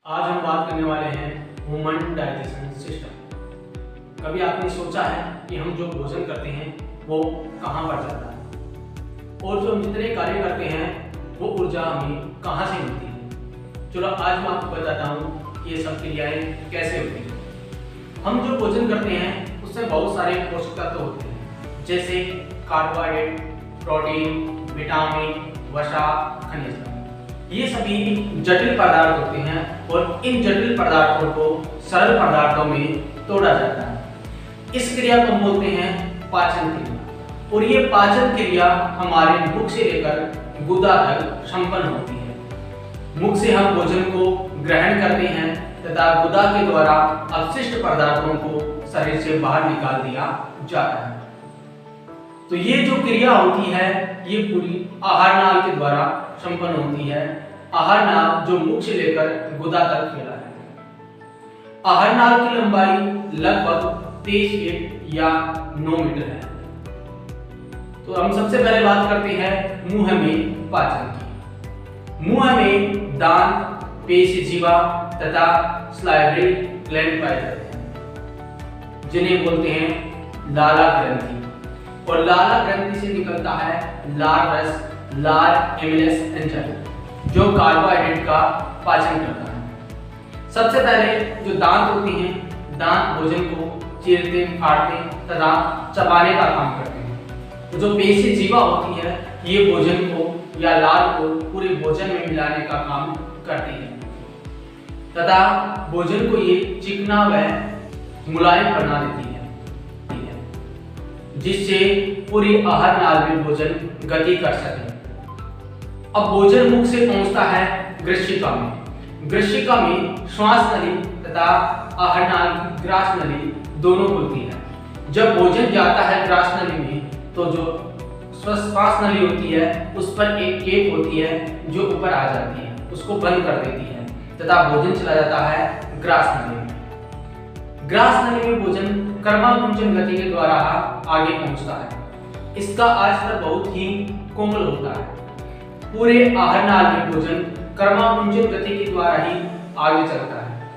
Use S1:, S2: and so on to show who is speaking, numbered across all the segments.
S1: आज हम बात करने वाले हैं ह्यूमन डाइजेशन सिस्टम। कभी आपने सोचा है कि हम जो भोजन करते हैं वो कहाँ पर जाता है और जो हम जितने कार्य करते हैं वो ऊर्जा हमें कहाँ से मिलती है। चलो आज मैं आपको बताता हूँ कि ये सब क्रियाएं कैसे होती हैं। हम जो भोजन करते हैं उसमें बहुत सारे पोषक तत्व होते हैं, जैसे कार्बोहाइड्रेट, प्रोटीन, विटामिन, वसा, खनिज। ये सभी जटिल पदार्थ होते हैं और इन जटिल पदार्थों को सरल पदार्थों में तोड़ा जाता है। इस क्रिया को हम बोलते हैं पाचन क्रिया, और ये पाचन क्रिया हमारे मुख से लेकर गुदा तक संपन्न होती है। मुख से हम भोजन को ग्रहण करते हैं तथा गुदा के द्वारा अपशिष्ट पदार्थों को शरीर से बाहर निकाल दिया जाता है। तो ये जो क्रिया होती है ये पूरी आहार नाल के द्वारा संपन्न होती है। आहार नाल जो मुख से लेकर गुदा तक फैला है। आहार नाल की लंबाई लगभग 23 फीट या 9 मीटर है। तो हम सबसे पहले बात करते हैं मुंह में पाचन की। मुंह में दांत, पेशिजीवा तथा सलाइवरी ग्लैंड पाए जाते हैं, जिन्हें बोलते हैं लाला ग्रंथि। और लाला ग्रंथि से निकलता है लार रस, लार एमिलेस एंजाइम, जो कार्बोहाइड्रेट का पाचन करता है। सबसे पहले जो दांत होते हैं, दांत भोजन को चीरते, फाड़ते तथा चबाने का काम करते हैं। तो जो पेशिजीवा होती है ये भोजन को या लार को पूरे भोजन में मिलाने का काम करती है तथा भोजन को ये चिकना व मुलायम बना देती है, जिससे पूरी आहार नाल में भोजन गति कर सके। अब भोजन मुख से पहुंचता है ग्रसिका में। ग्रसिका में श्वास नली तथा आहार नाल ग्रास नली दोनों खुलती है। जब भोजन जाता है ग्रास नली में तो जो श्वास नली होती है उस पर एक केप होती है जो ऊपर आ जाती है, उसको बंद कर देती है तथा भोजन चला जाता है ग्रास नली में। ग्रास नली में भोजन कर्माकुंचन गति के द्वारा आगे पहुंचता है। इसका आस्तर बहुत ही कोमल होता है। पूरे आहार नाल में भोजन कर्माकुंचन गति के द्वारा ही आगे चलता है।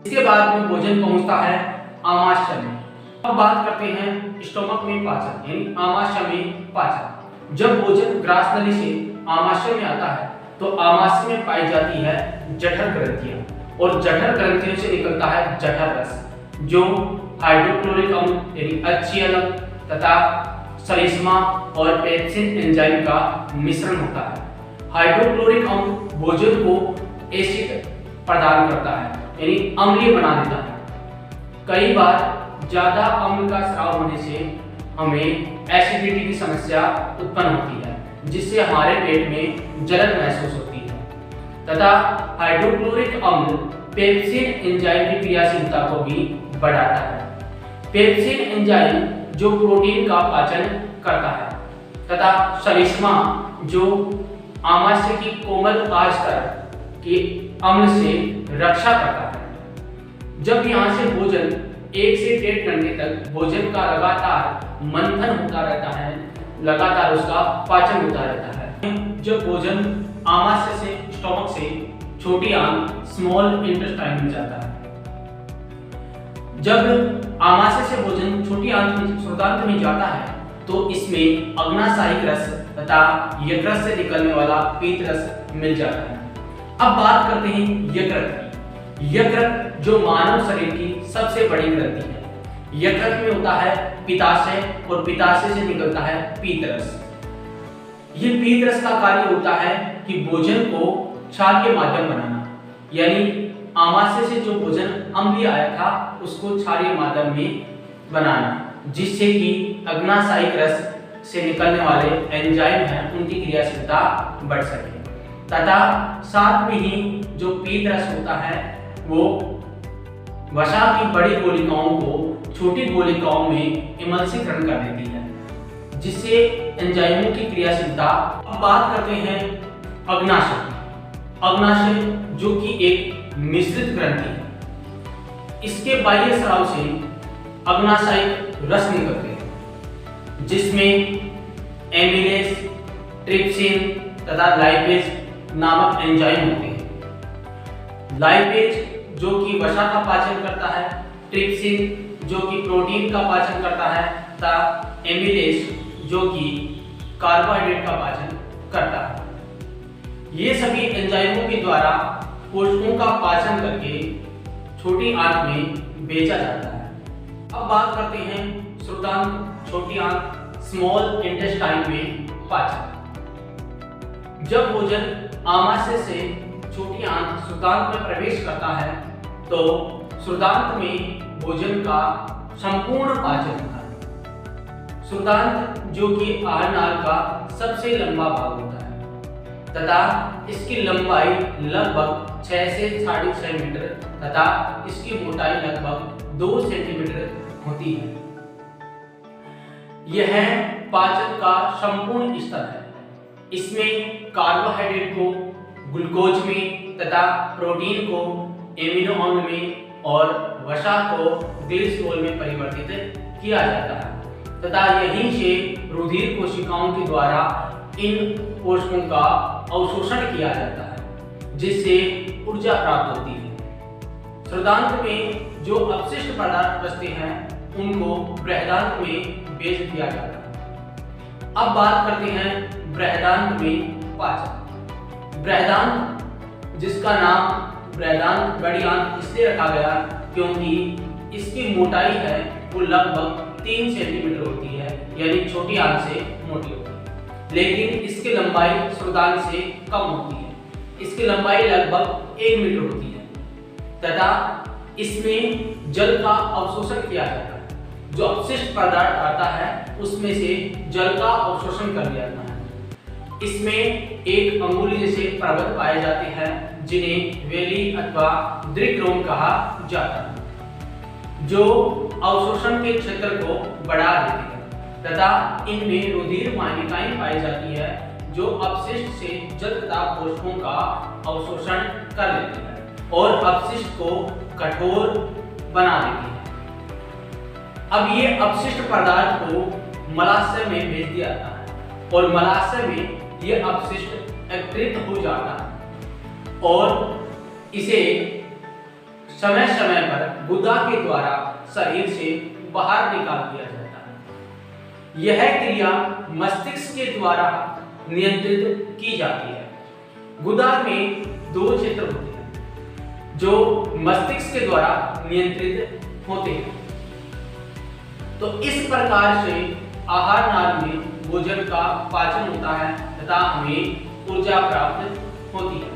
S1: इसके बाद में भोजन पहुंचता है आमाशय में। अब बात करते हैं स्टोमक में पाचन यानी आमाशय में पाचन। जब भोजन ग्रास नली से आमाशय में आता है तो आमाशय में पाई जाती है जठर ग्रंथियां, और जठर ग्रंथियों से निकलता है जठर रस, जो हाइड्रोक्लोरिक अम्ल यानी HCl तथा सलिस्मा और पेप्सिन एंजाइम का मिश्रण होता है। हाइड्रोक्लोरिक अम्ल भोजन को एसिड प्रदान करता है यानी अम्लीय बना देता है। कई बार ज्यादा अम्ल का स्राव होने से हमें एसिडिटी की समस्या उत्पन्न होती है, जिससे हमारे पेट में जलन महसूस होती है तथा हाइड्रोक्लोरिक अम्ल पेप्सिन एंजाइम की क्रियाशीलता को भी बढ़ाता है। पेप्सिन एंजाइम जो प्रोटीन का पाचन करता है तथा सलिस्मा जो आमाशय की कोमल आस्तर के अम्ल से रक्षा करता है। जब यहाँ से भोजन 1 से 1.5 घंटे तक भोजन का लगातार मंथन होता रहता है, लगातार उसका पाचन होता रहता है। जब भोजन आमाशय से स्टोमक से छोटी आंत स्मॉल इंटेस्टाइन में जाता है। जब आमाशय से भोजन छोटी आंत में स्रोतांत में जाता है तो इसमें अग्नाशयिक रस तथा यकृत से निकलने वाला पीत रस मिल जाता है। अब बात करते हैं यकृत की। यकृत जो मानव शरीर की सबसे बड़ी ग्रंथि है। यकृत में होता है पित्ताशय और पित्ताशय से निकलता है पीत रस। ये पीत रस का कार्य होता है कि भोजन को क्षार के माध्यम बनाना, यानी आमाशय से जो भोजन अम्लीय आया था उसको क्षारीय माध्यम में बनाना, जिससे कि अग्नाशयिक रस से निकलने वाले एंजाइम हैं उनकी क्रियाशीलता बढ़ सके तथा साथ में ही जो पीत रस होता है वो वसा की बड़ी गोलिकाओं को छोटी गोलिकाओं में इमल्सीकरण कर देती है, जिससे एंजाइमों की क्रियाशीलता। अब बात करते हैं अग्नाशय। अग्नाशय जो कि एक मिश्रित ग्रंथि है। इसके बाह्य स्राव से अग्नाशयिक रस निकलते हैं, जिसमें एमिलेस, ट्रिप्सिन तथा लाइपेज नामक एंजाइम होते हैं। लाइपेज जो कि वसा का पाचन करता है, ट्रिप्सिन जो कि प्रोटीन का पाचन करता है तथा एमिलेज जो कि कार्बोहाइड्रेट का पाचन करता है। ये सभी एंजाइमों के द्वारा पोषकों का पाचन करके छोटी आंत में भेजा जाता है। अब बात करते हैं श्रुतांत, छोटी आंत, स्मॉल इंटेस्टाइन में पाचन। जब भोजन आमाशय से छोटी आंत श्रुतांत में प्रवेश करता है तो श्रुतांत में भोजन का संपूर्ण पाचन होता है। श्रुतांत जो कि आहार नाल का सबसे लंबा भाग होता है तथा इसकी लंबाई लगभग 6 से 6.5 मीटर तथा इसकी मोटाई लगभग 2 सेंटीमीटर होती है। यह पाचन का संपूर्ण स्तर है। इसमें कार्बोहाइड्रेट को ग्लूकोज में तथा प्रोटीन को एमिनो अम्ल में और वसा को ग्लिसरॉल में परिवर्तित किया जाता है तथा यहीं से रुधिर कोशिकाओं के द्वारा इन पोषकों का अवशोषण किया जाता है जिससे ऊर्जा प्राप्त होती है। श्रुतांत में जो अपशिष्ट पदार्थ बचते हैं उनको बृहदांत में भेज दिया जाता है। अब बात करते हैं बृहदांत में पाचन। बृहदांत जिसका नाम बृहदांत बड़ी आंत इसलिए रखा गया क्योंकि इसकी मोटाई है वो लगभग 3 सेंटीमीटर होती है, यानी छोटी आंत से मोटी होती है, लेकिन इसकी लंबाई श्रुतांत से कम होती है। इसकी लंबाई लगभग 1 मीटर होती है तथा इसमें जल का अवशोषण किया जाता है। जो अपशिष्ट पदार्थ आता है उसमें से जल का अवशोषण कर लिया जाता है। इसमें एक अंगुली जैसे पर्वत पाए जाते हैं जिन्हें वेली अथवा द्विक्रोम कहा जाता है, जो अवशोषण के क्षेत्र को बढ़ा देती है तथा इनमें रुधिर वाहिकाएं पाई जाती है जो अपशिष्ट से जल तथा पोषकों का अवशोषण कर लेती है और अपशिष्ट को कठोर बना देती है। अब ये अपशिष्ट पदार्थ को मलाशय में भेज दिया जाता है और मलाशय में ये अपशिष्ट एकत्रित हो जाता है और इसे समय समय पर गुदा के द्वारा शरीर से बाहर निकाल दिया जाता है। यह क्रिया मस्तिष्क के द्वारा नियंत्रित की जाती है। गुदा में 2 क्षेत्र होते हैं जो मस्तिष्क के द्वारा नियंत्रित होते हैं। तो इस प्रकार से आहार नाल में भोजन का पाचन होता है तथा हमें ऊर्जा प्राप्त होती है।